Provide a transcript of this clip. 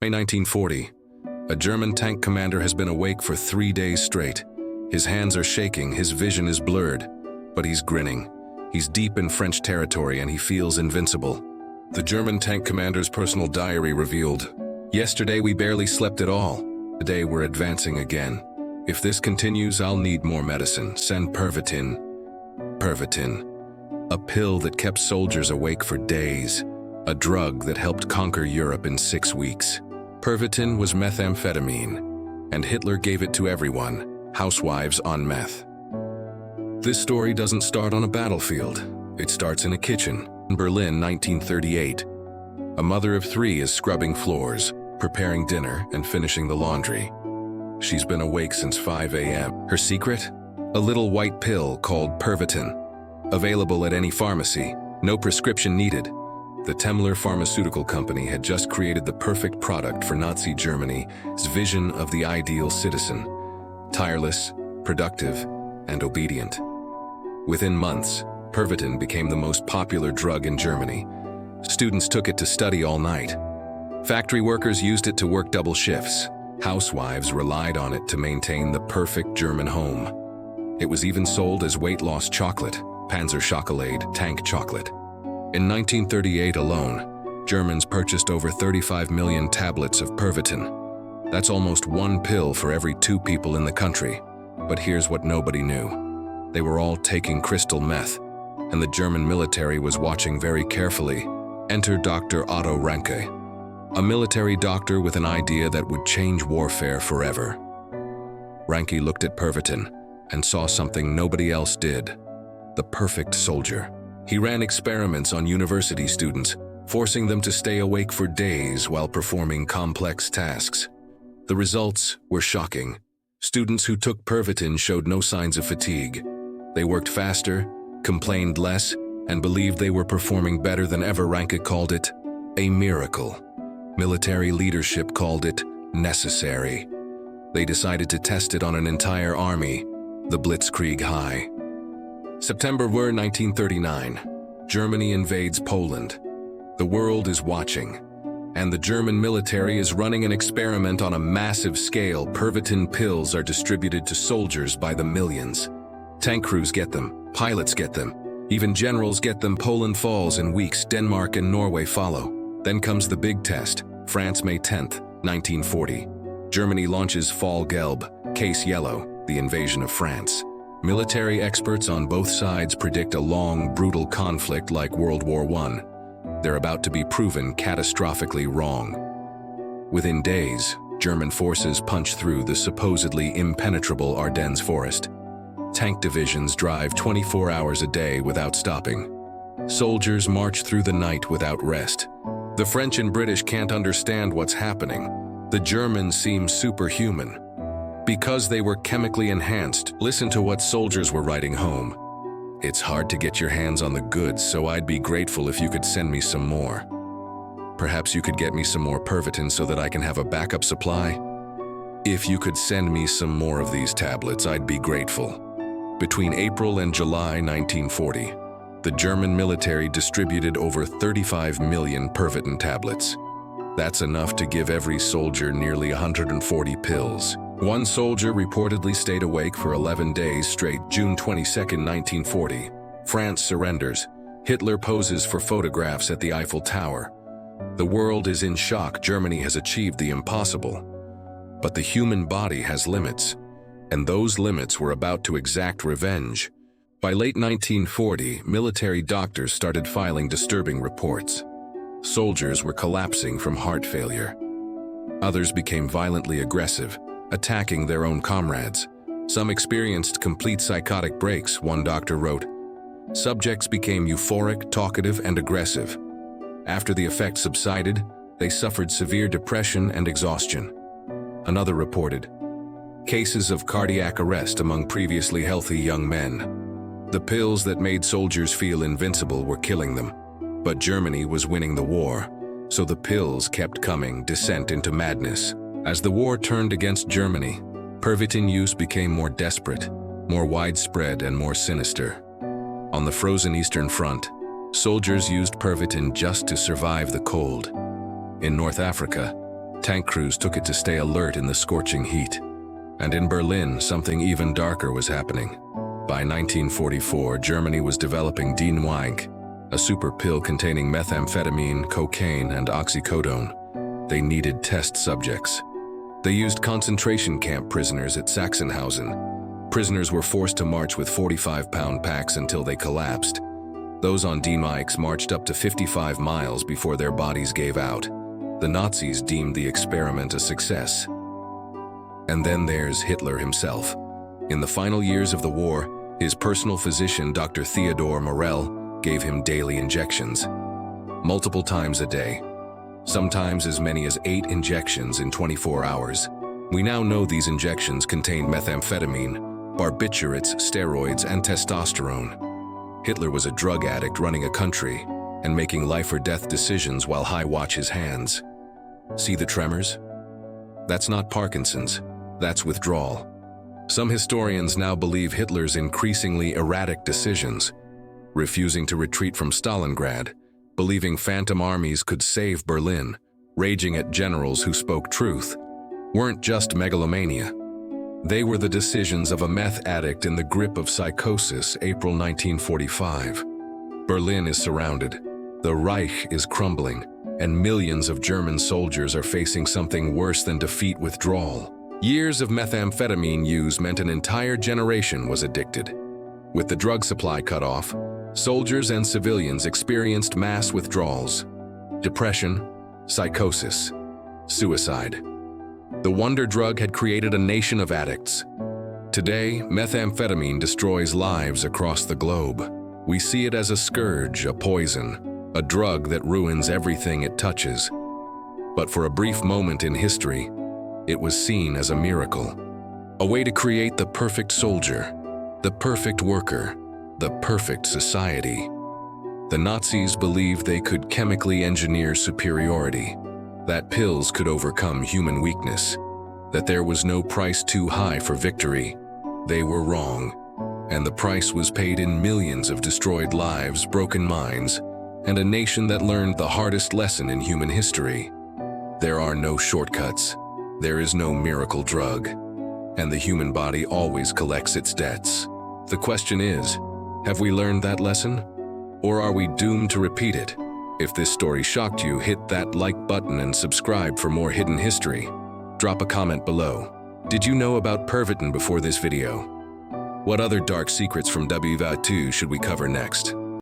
May 1940. A German tank commander has been awake for 3 days straight. His hands are shaking, his vision is blurred, but he's grinning. He's deep in French territory and he feels invincible. The German tank commander's personal diary revealed, "Yesterday we barely slept at all. Today we're advancing again. If this continues, I'll need more medicine. Send Pervitin." Pervitin, a pill that kept soldiers awake for days, a drug that helped conquer Europe in 6 weeks. Pervitin was methamphetamine, and Hitler gave it to everyone, housewives on meth. This story doesn't start on a battlefield. It starts in a kitchen. In Berlin, 1938. A mother of 3 is scrubbing floors, preparing dinner, and finishing the laundry. She's been awake since 5 a.m. Her secret? A little white pill called Pervitin. Available at any pharmacy, no prescription needed. The Temmler pharmaceutical company had just created the perfect product for Nazi Germany's vision of the ideal citizen. Tireless, productive, and obedient. Within months, Pervitin became the most popular drug in Germany. Students took it to study all night. Factory workers used it to work double shifts. Housewives relied on it to maintain the perfect German home. It was even sold as weight loss chocolate, Panzer Chocolade, tank chocolate. In 1938 alone, Germans purchased over 35 million tablets of Pervitin. That's almost 1 pill for every 2 people in the country. But here's what nobody knew. They were all taking crystal meth, and the German military was watching very carefully. Enter Dr. Otto Ranke, a military doctor with an idea that would change warfare forever. Ranke looked at Pervitin and saw something nobody else did: the perfect soldier. He ran experiments on university students, forcing them to stay awake for days while performing complex tasks. The results were shocking. Students who took Pervitin showed no signs of fatigue. They worked faster, complained less, and believed they were performing better than ever. Ranke called it a miracle. Military leadership called it necessary. They decided to test it on an entire army, the Blitzkrieg High. September 1939. Germany invades Poland. The world is watching, and the German military is running an experiment on a massive scale. Pervitin pills are distributed to soldiers by the millions. Tank crews get them, pilots get them, even generals get them. Poland falls in weeks. Denmark and Norway follow. Then comes the big test. France, May 10th, 1940. Germany launches Fall Gelb, Case Yellow, the invasion of France. Military experts on both sides predict a long, brutal conflict like World War I. They're about to be proven catastrophically wrong. Within days, German forces punch through the supposedly impenetrable Ardennes forest. Tank divisions drive 24 hours a day without stopping. Soldiers march through the night without rest. The French and British can't understand what's happening. The Germans seem superhuman. Because they were chemically enhanced, listen to what soldiers were writing home. "It's hard to get your hands on the goods, so I'd be grateful if you could send me some more. Perhaps you could get me some more Pervitin so that I can have a backup supply? If you could send me some more of these tablets, I'd be grateful." Between April and July 1940, the German military distributed over 35 million Pervitin tablets. That's enough to give every soldier nearly 140 pills. One soldier reportedly stayed awake for 11 days straight. June 22, 1940. France surrenders. Hitler poses for photographs at the Eiffel Tower. The world is in shock. Germany has achieved the impossible. But the human body has limits, and those limits were about to exact revenge. By late 1940, military doctors started filing disturbing reports. Soldiers were collapsing from heart failure. Others became violently aggressive, attacking their own comrades. Some experienced complete psychotic breaks, one doctor wrote. Subjects became euphoric, talkative, and aggressive. After the effects subsided, they suffered severe depression and exhaustion. Another reported cases of cardiac arrest among previously healthy young men. The pills that made soldiers feel invincible were killing them. But Germany was winning the war, so the pills kept coming. Descent into madness. As the war turned against Germany, Pervitin use became more desperate, more widespread, and more sinister. On the frozen Eastern Front, soldiers used Pervitin just to survive the cold. In North Africa, Tank crews took it to stay alert in the scorching heat. And in Berlin, something even darker was happening. By 1944, Germany was developing D-Nuink, a super pill containing methamphetamine, cocaine, and oxycodone. They needed test subjects. They used concentration camp prisoners at Sachsenhausen. Prisoners were forced to march with 45-pound packs until they collapsed. Those on D-Nuink marched up to 55 miles before their bodies gave out. The Nazis deemed the experiment a success. And then there's Hitler himself. In the final years of the war, his personal physician, Dr. Theodor Morell, gave him daily injections, multiple times a day, sometimes as many as 8 injections in 24 hours. We now know these injections contained methamphetamine, barbiturates, steroids, and testosterone. Hitler was a drug addict running a country and making life-or-death decisions while high watch his hands. See the tremors? That's not Parkinson's, that's withdrawal. Some historians now believe Hitler's increasingly erratic decisions, refusing to retreat from Stalingrad, believing phantom armies could save Berlin, raging at generals who spoke truth, weren't just megalomania. They were the decisions of a meth addict in the grip of psychosis, April 1945. Berlin is surrounded, the Reich is crumbling, and millions of German soldiers are facing something worse than defeat: withdrawal. Years of methamphetamine use meant an entire generation was addicted. With the drug supply cut off, soldiers and civilians experienced mass withdrawals, depression, psychosis, suicide. The wonder drug had created a nation of addicts. Today, methamphetamine destroys lives across the globe. We see it as a scourge, a poison, a drug that ruins everything it touches. But for a brief moment in history, it was seen as a miracle, a way to create the perfect soldier, the perfect worker, the perfect society. The Nazis believed they could chemically engineer superiority, that pills could overcome human weakness, that there was no price too high for victory. They were wrong, and the price was paid in millions of destroyed lives, broken minds, and a nation that learned the hardest lesson in human history. There are no shortcuts. There is no miracle drug, and the human body always collects its debts. The question is, have we learned that lesson? Or are we doomed to repeat it? If this story shocked you, hit that like button and subscribe for more hidden history. Drop a comment below. Did you know about Pervitin before this video? What other dark secrets from WV2 should we cover next?